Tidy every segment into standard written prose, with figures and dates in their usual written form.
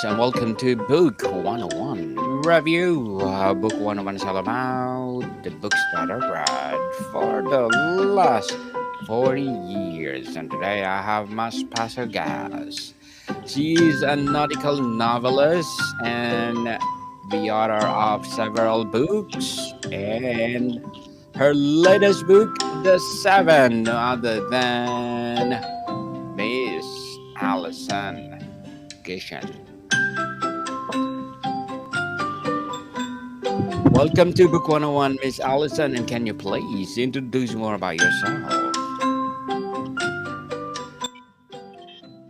and welcome to Book 101 Review. Book 101 is all about the books that I read for the last 40 years. And today I have my special guest. She is a nautical novelist and the author of several books. And her latest book, The Seven, no other than Miss Alison Gieschen. Welcome to Book 101, Miss Allison, and can you please introduce more about yourself?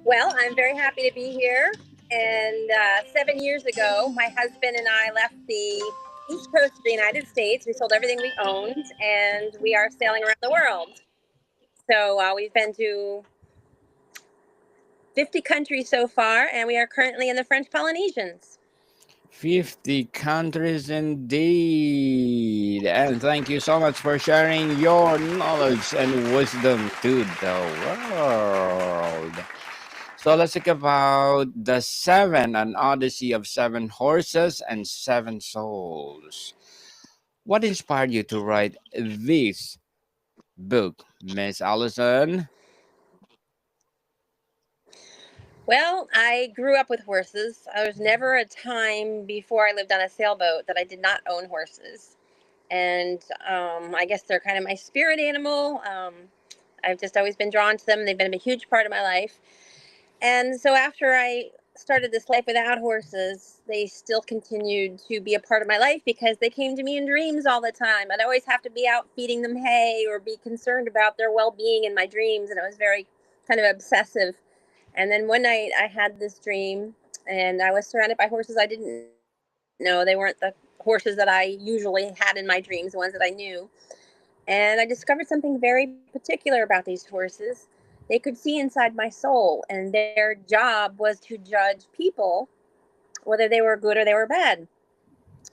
Well, I'm very happy to be here. And 7 years ago, my husband and I left the east coast of the United States. We sold everything we owned, and we are sailing around the world. So we've been to 50 countries so far, and we are currently in the French Polynesians. 50 countries indeed. And thank you so much for sharing your knowledge and wisdom to the world. So let's talk about The Seven, an odyssey of seven horses and seven souls. What inspired you to write this book, Miss Allison? Well, I grew up with horses. There was never a time before I lived on a sailboat that I did not own horses. And I guess they're kind of my spirit animal. I've just always been drawn to them. They've been a huge part of my life. And so after I started this life without horses, they still continued to be a part of my life because they came to me in dreams all the time. I'd always have to be out feeding them hay or be concerned about their well being in my dreams. And it was very kind of obsessive. And then one night I had this dream and I was surrounded by horses I didn't know. They weren't the horses that I usually had in my dreams, the ones that I knew. And I discovered something very particular about these horses. They could see inside my soul, and their job was to judge people, whether they were good or they were bad.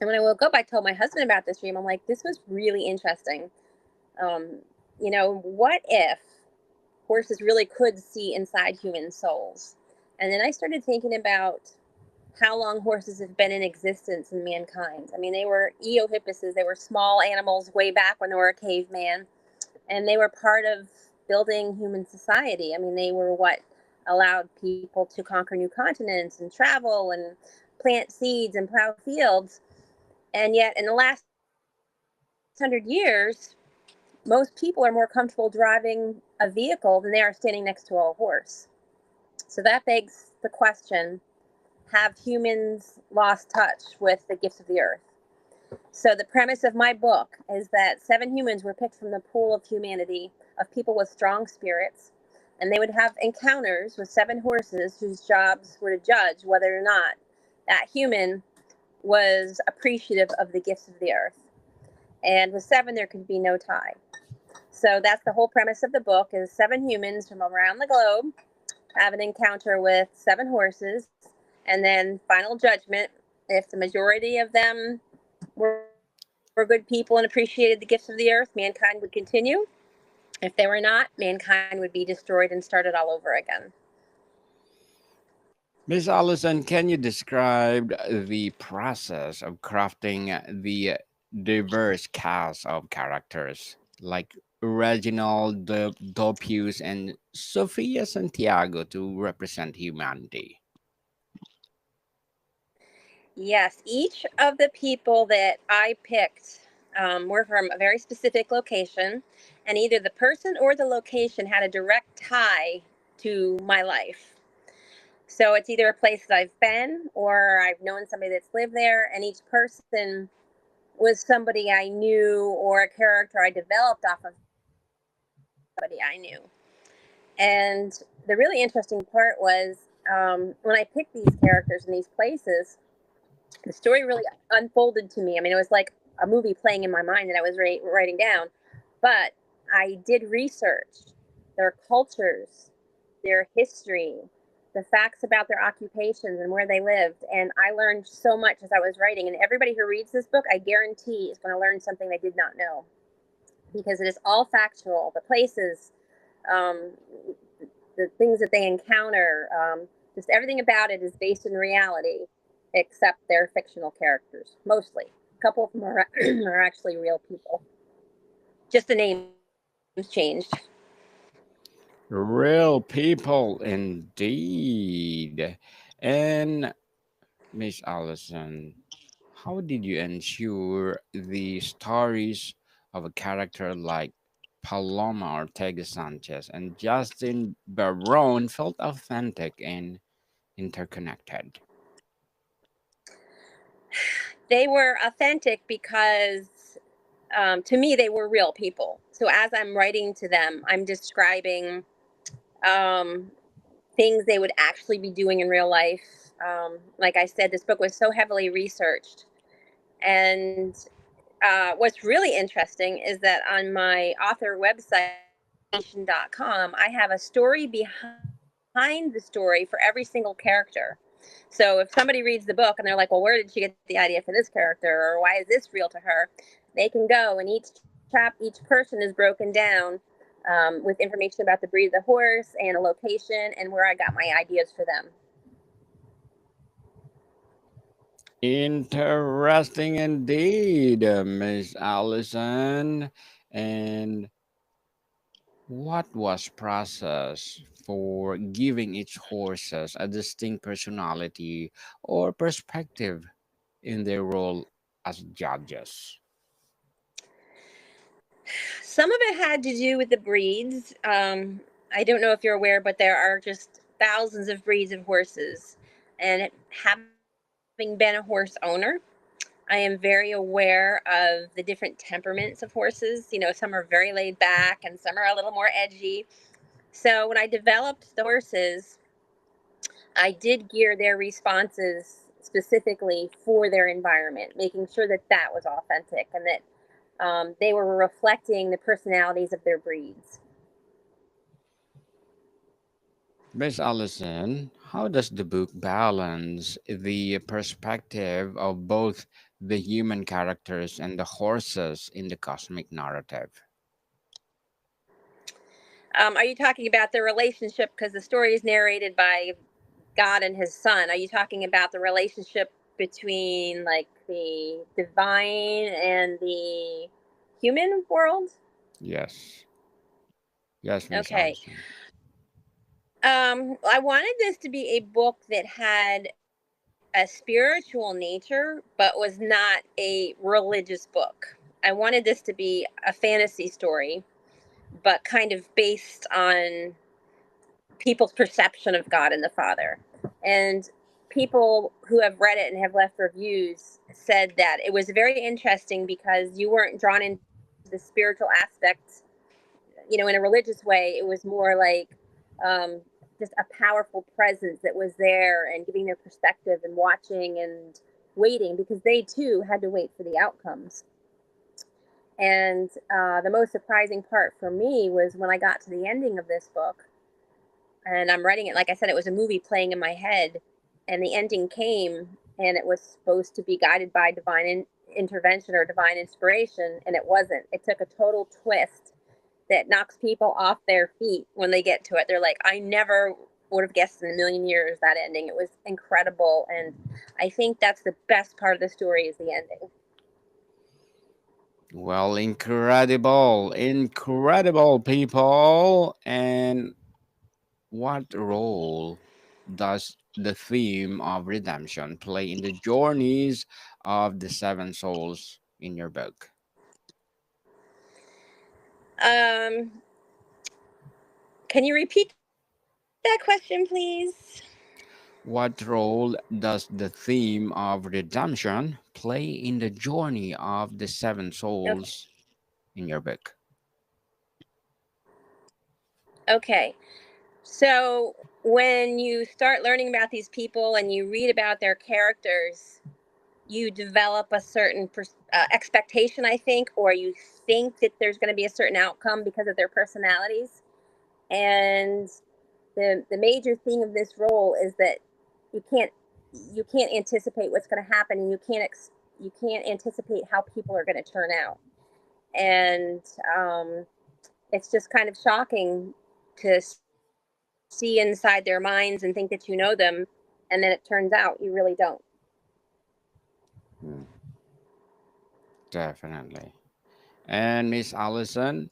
And when I woke up, I told my husband about this dream. I'm like, this was really interesting. Um, what if horses really could see inside human souls? And then I started thinking about how long horses have been in existence in mankind. I mean, they were eohippuses. They were small animals way back when they were a caveman, and they were part of building human society. I mean, they were what allowed people to conquer new continents and travel and plant seeds and plow fields. And yet, in the last 100 years, most people are more comfortable driving a vehicle than they are standing next to a horse. So that begs the question, have humans lost touch with the gifts of the earth? So the premise of my book is that seven humans were picked from the pool of humanity of people with strong spirits, and they would have encounters with seven horses whose jobs were to judge whether or not that human was appreciative of the gifts of the earth. And with seven, there could be no tie. So that's the whole premise of the book: is seven humans from around the globe have an encounter with seven horses, and then final judgment. If the majority of them were good people and appreciated the gifts of the earth, mankind would continue. If they were not, mankind would be destroyed and started all over again. Miss Allison, can you describe the process of crafting the diverse cast of characters like Reginald, Dopius, and Sofia Santiago to represent humanity? Yes, each of the people that I picked were from a very specific location, and either the person or the location had a direct tie to my life. So it's either a place that I've been or I've known somebody that's lived there, and each person was somebody I knew or a character I developed off of somebody I knew. And the really interesting part was when I picked these characters in these places, the story really unfolded to me. I mean, it was like a movie playing in my mind that I was writing down. But I did research their cultures, their history, the facts about their occupations and where they lived. And I learned so much as I was writing. And everybody who reads this book, I guarantee, is going to learn something they did not know because it is all factual. The places, um, the things that they encounter. Just everything about it is based in reality, except they're fictional characters, mostly. A couple of them are, are actually real people. Just the names changed. Real people indeed. And Miss Allison, how did you ensure the stories of a character like Paloma Ortega Sanchez and Justin Barone felt authentic and interconnected? They were authentic because to me they were real people. So as I'm writing to them, I'm describing um, things they would actually be doing in real life. Like I said, this book was so heavily researched. And what's really interesting is that on my author website, AlisonGieschen.com, I have a story behind the story for every single character. So if somebody reads the book and they're like, well, where did she get the idea for this character? Or why is this real to her? They can go, and each person is broken down with information about the breed of the horse and a location and where I got my ideas for them. Interesting indeed, Miss Allison. And what was process for giving each horses a distinct personality or perspective in their role as judges? Some of it had to do with the breeds. I don't know if you're aware, but there are just thousands of breeds of horses. And having been a horse owner, I am very aware of the different temperaments of horses. You know, some are very laid back and some are a little more edgy. So when I developed the horses, I did gear their responses specifically for their environment, making sure that that was authentic and that they were reflecting the personalities of their breeds. Miss Allison, how does the book balance the perspective of both the human characters and the horses in the cosmic narrative? Are you talking about the relationship? Because the story is narrated by God and his son. Are you talking about the relationship between like the divine and the human world? Yes. Yes, Miss Okay. Allison. I wanted this to be a book that had a spiritual nature, but was not a religious book. I wanted this to be a fantasy story, but kind of based on people's perception of God and the Father. And people who have read it and have left reviews said that it was very interesting because you weren't drawn into the spiritual aspects, in a religious way. It was more like um, just a powerful presence that was there and giving their perspective and watching and waiting because they too had to wait for the outcomes. And the most surprising part for me was when I got to the ending of this book and I'm writing it. Like I said, it was a movie playing in my head, and the ending came, and it was supposed to be guided by divine intervention or divine inspiration, and it wasn't. It took a total twist that knocks people off their feet when they get to it. They're like, I never would have guessed in a million years that ending. It was incredible, and I think that's the best part of the story is the ending. Well, incredible, incredible people. And what role does the theme of redemption play in the journeys of the seven souls in your book? Um, can you repeat that question, please? What role does the theme of redemption play in the journey of the seven Okay. souls in your book? Okay. So when you start learning about these people and you read about their characters, you develop a certain expectation, I think, or you think that there's going to be a certain outcome because of their personalities. And the major theme of this role is that you can't you can't anticipate what's going to happen, and you can't anticipate how people are going to turn out. And it's just kind of shocking to see see inside their minds and think that you know them, and then it turns out you really don't. Hmm, definitely. And Miss Allison,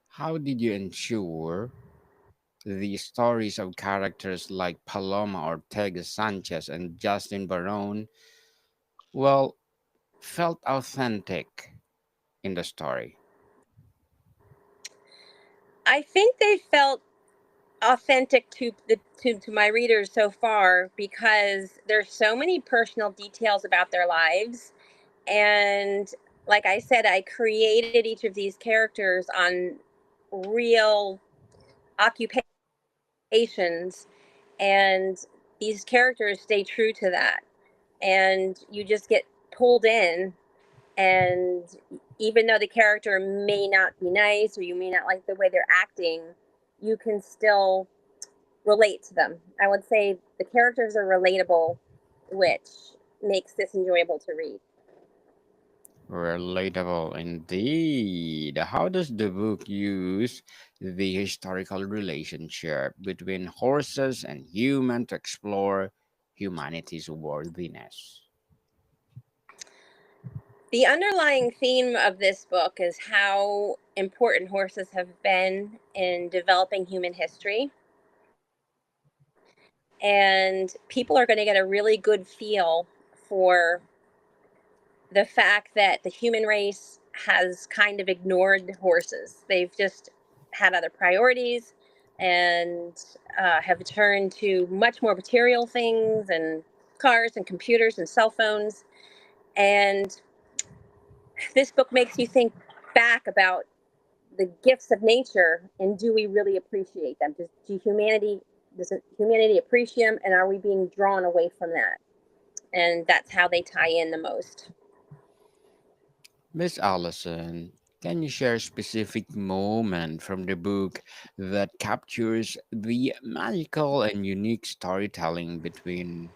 how did you ensure the stories of characters like Paloma Ortega Sanchez and Justin Barone, well, felt authentic in the story? I think they felt authentic to my readers so far because there's so many personal details about their lives. And like I said, I created each of these characters on real occupations, and these characters stay true to that. And you just get pulled in, and even though the character may not be nice or you may not like the way they're acting, you can still relate to them. I would say the characters are relatable, which makes this enjoyable to read. Relatable indeed. How does the book use the historical relationship between horses and human to explore humanity's worthiness? The underlying theme of this book is how important horses have been in developing human history. And people are going to get a really good feel for the fact that the human race has kind of ignored horses. They've just had other priorities and have turned to much more material things and cars and computers and cell phones. And this book makes you think back about the gifts of nature, and do we really appreciate them? Does humanity appreciate them, and are we being drawn away from that? And that's how they tie in the most. Miss Allison, can you share a specific moment from the book that captures the magical and unique storytelling between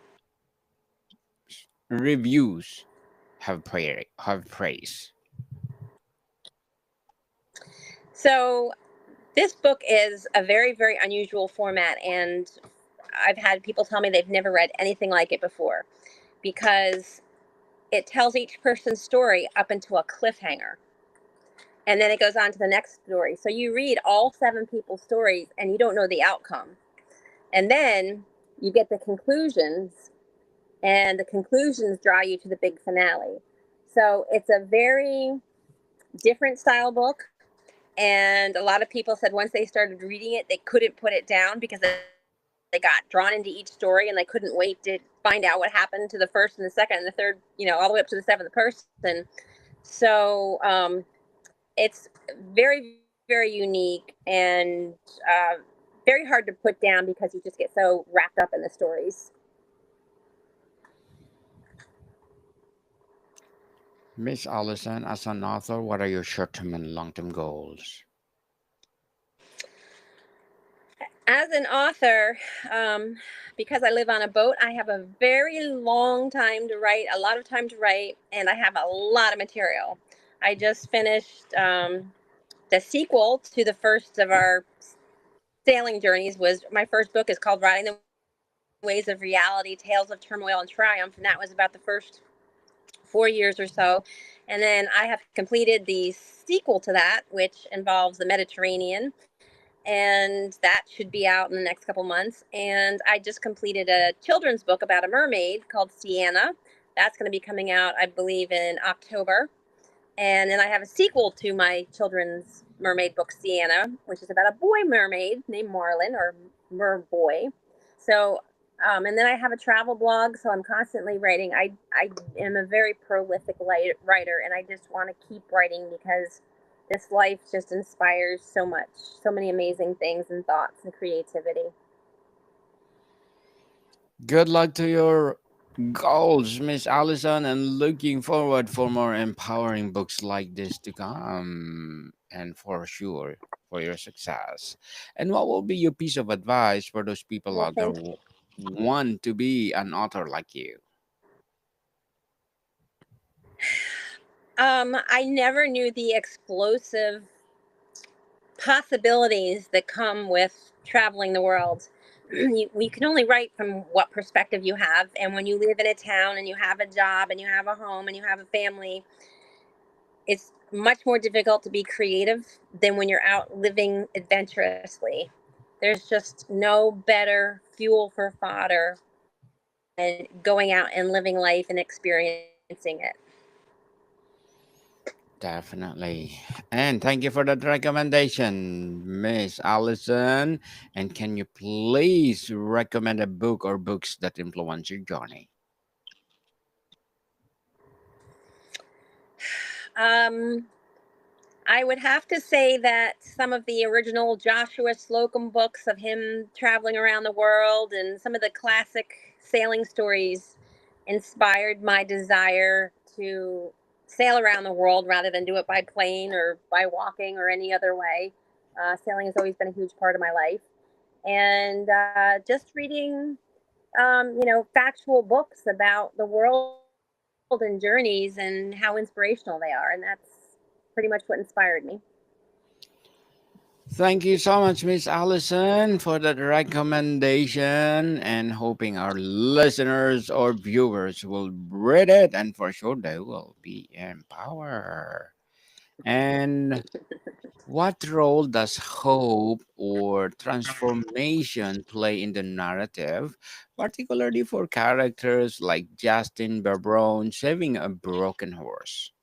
reviews have praised? So this book is a very, very unusual format, and I've had people tell me they've never read anything like it before because it tells each person's story up into a cliffhanger. And then it goes on to the next story. So you read all seven people's stories and you don't know the outcome. And then you get the conclusions, and the conclusions draw you to the big finale. So it's a very different style book. And a lot of people said once they started reading it, they couldn't put it down because they got drawn into each story and they couldn't wait to find out what happened to the first and the second and the third, all the way up to the seventh person. So it's very, very unique and very hard to put down because you just get so wrapped up in the stories. Miss Allison, as an author, what are your short-term and long-term goals? As an author, um, because I live on a boat, I have a very long time to write, a lot of time to write, and I have a lot of material. I just finished the sequel to the first of our sailing journeys. Was my first book is called Riding the Waves of Reality: Tales of Turmoil and Triumph, and that was about the first 4 years or so. And then I have completed the sequel to that, which involves the Mediterranean, and that should be out in the next couple months. And I just completed a children's book about a mermaid called Sienna. That's going to be coming out, I believe, in October. And then I have a sequel to my children's mermaid book, Sienna, which is about a boy mermaid named Marlin, or Merboy. So, and then I have a travel blog, so I'm constantly writing. I am a very prolific writer, and I just want to keep writing because this life just inspires so much, so many amazing things and thoughts and creativity. Good luck to your goals, Miss Allison, and looking forward for more empowering books like this to come, and for sure for your success. And what will be your piece of advice for those people Well, out there thank who want to be an author like you? I never knew the explosive possibilities that come with traveling the world. You can only write from what perspective you have. And when you live in a town and you have a job and you have a home and you have a family, it's much more difficult to be creative than when you're out living adventurously. There's just no better fuel for fodder than going out and living life and experiencing it. Definitely. And thank you for that recommendation, Miss Allison. And can you please recommend a book or books that influence your journey? Um, I would have to say that some of the original Joshua Slocum books of him traveling around the world and some of the classic sailing stories inspired my desire to sail around the world rather than do it by plane or by walking or any other way. Sailing has always been a huge part of my life. And just reading, factual books about the world and journeys and how inspirational they are. And that's pretty much what inspired me. Thank you so much, Miss Allison, for that recommendation, and hoping our listeners or viewers will read it, and for sure they will be empowered. And what role does hope or transformation play in the narrative, particularly for characters like Justin Barbrone saving a broken horse?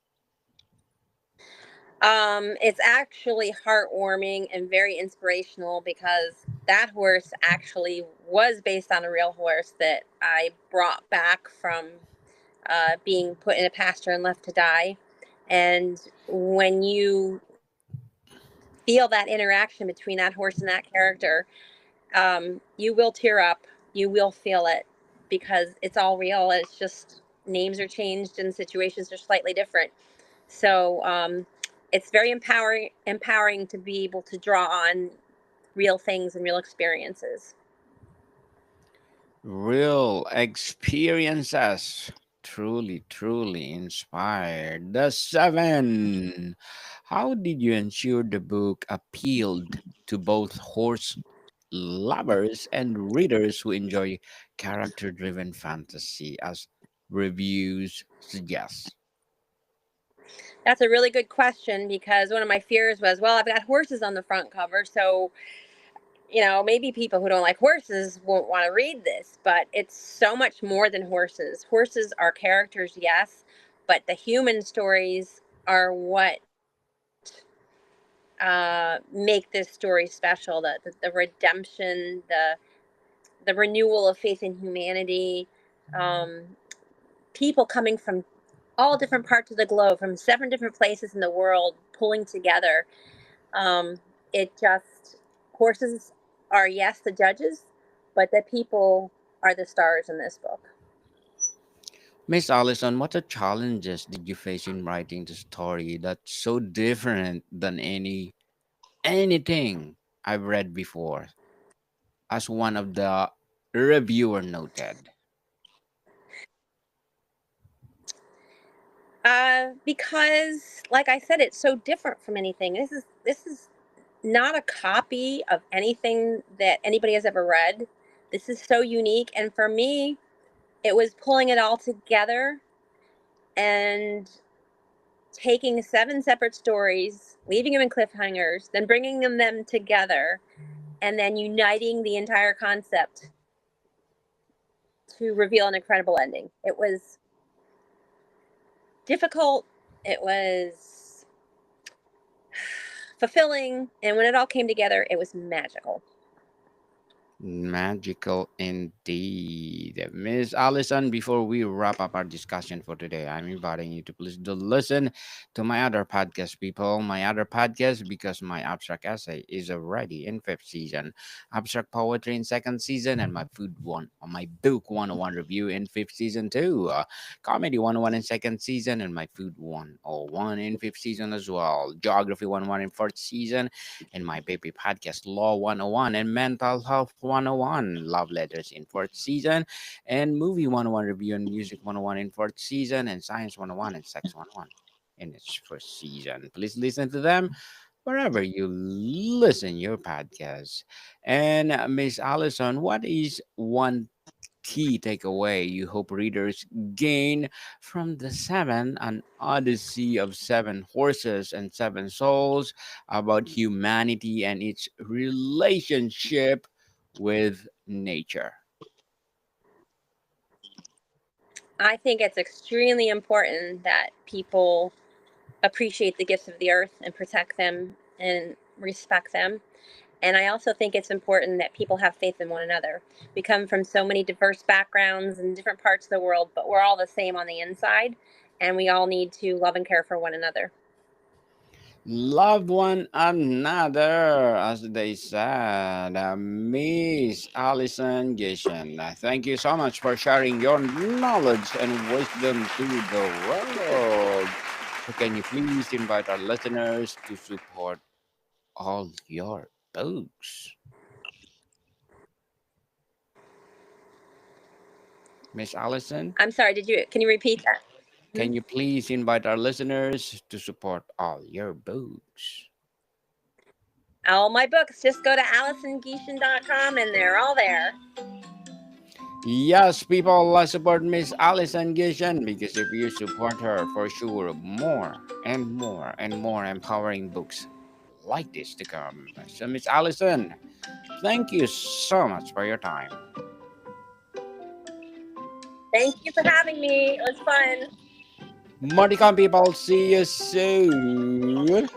It's actually heartwarming and very inspirational because that horse actually was based on a real horse that I brought back from being put in a pasture and left to die. And when you feel that interaction between that horse and that character, you will tear up, you will feel it because it's all real. It's just names are changed and situations are slightly different. So it's very empowering to be able to draw on real things and real experiences. Real experiences truly inspired. The seven. How did you ensure the book appealed to both horse lovers and readers who enjoy character driven fantasy, as reviews suggest? That's a really good question because one of my fears was, well, I've got horses on the front cover, so maybe people who don't like horses won't want to read this, but it's so much more than horses. Horses are characters, yes, but the human stories are what make this story special. The redemption, the renewal of faith in humanity, um, people coming from all different parts of the globe, from 7 different places in the world, pulling together. It just horses are, yes, the judges, but the people are the stars in this book. Miss Allison, what are challenges did you face in writing the story that's so different than anything I've read before, as one of the reviewer noted? Because, like I said, it's so different from anything. This is not a copy of anything that anybody has ever read. This is so unique, and for me, it was pulling it all together and taking 7 separate stories, leaving them in cliffhangers, then bringing them together, and then uniting the entire concept to reveal an incredible ending. It was difficult. It was fulfilling, and when it all came together, it was magical. Magical indeed. Miss Allison, before we wrap up our discussion for today, I'm inviting you to please do listen to my other podcast, people. My other podcast, because my abstract essay is already in fifth season, abstract poetry in second season, and my food one, or my book 101 review in fifth season too. Comedy 101 in second season, and my food 101 in fifth season as well. Geography 101 in fourth season, and my baby podcast Law 101 and Mental Health 101, Love Letters in fourth season, and Movie 101 Review and Music 101 in fourth season, and Science 101 and Sex 101 in its first season. Please listen to them. wherever you listen your podcast. And Miss Allison, what is one key takeaway you hope readers gain from the Seven, an Odyssey of Seven Horses and Seven Souls, about humanity and its relationship with nature? I think it's extremely important that people appreciate the gifts of the earth and protect them and respect them. And I also think it's important that people have faith in one another. We come from so many diverse backgrounds and different parts of the world, but we're all the same on the inside, and we all need to love and care for one another. Love one another, as they said. Miss Alison Gieschen, thank you so much for sharing your knowledge and wisdom to the world. So, can you please invite our listeners to support all your books? Miss Allison, I'm sorry, can you repeat that? can Mhm. you please invite our listeners to support all your books? All my books, just go to AlisonGieschen.com and they're all there. Yes, people, let's support Miss Alison Gieschen because if you support her, for sure, more and more and more empowering books like this to come. So, Miss Allison, thank you so much for your time. Thank you for having me. It was fun. Modicon people, see you soon.